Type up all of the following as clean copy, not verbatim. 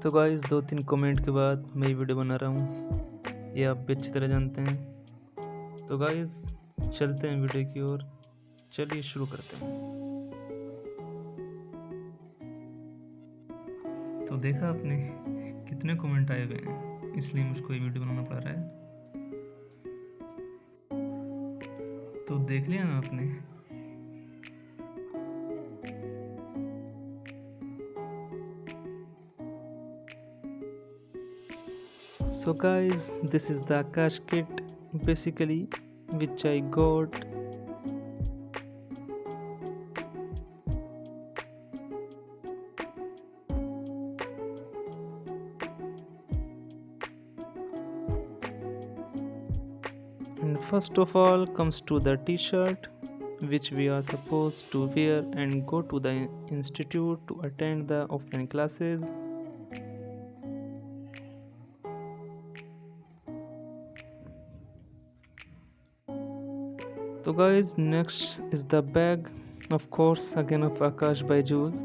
तो guys 2-3 comment के बाद मैं ये वीडियो बना रहा हूँ, ये आप भी अच्छी तरह जानते हैं। तो गाइस चलते हैं वीडियो की ओर, चलिए शुरू करते हैं। तो देखा आपने कितने कमेंट आए हुए हैं, इसलिए मुझको ये वीडियो बनाना पड़ रहा है। तो देख लिया ना आपने। So guys, this is the Aakash kit basically which I got. And first of all comes to the t-shirt which we are supposed to wear and go to the institute to attend the offline classes. So guys, next is the bag, of course again of Aakash+Byjus.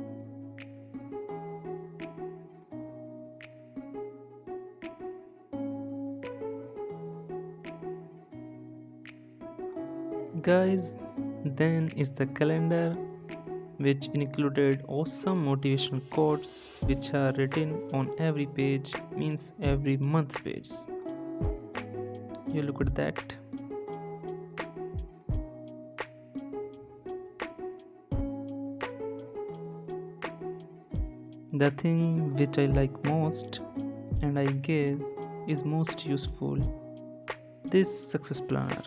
Guys, then is the calendar which included awesome motivational quotes which are written on every page, means every month page. You look at that. The thing which I like most and I guess is most useful, this success planner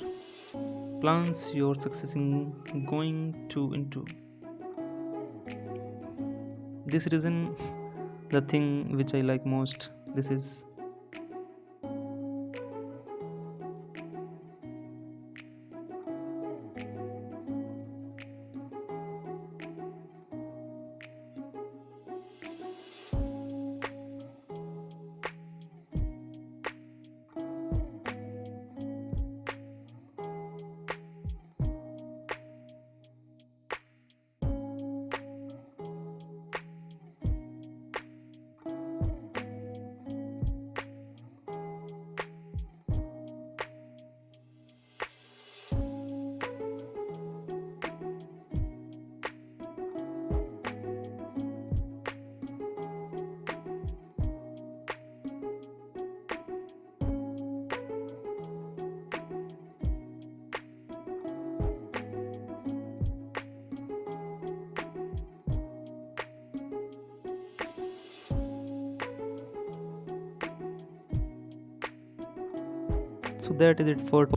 plans your success in going to into this reason. The thing which I like most, this is so that is it for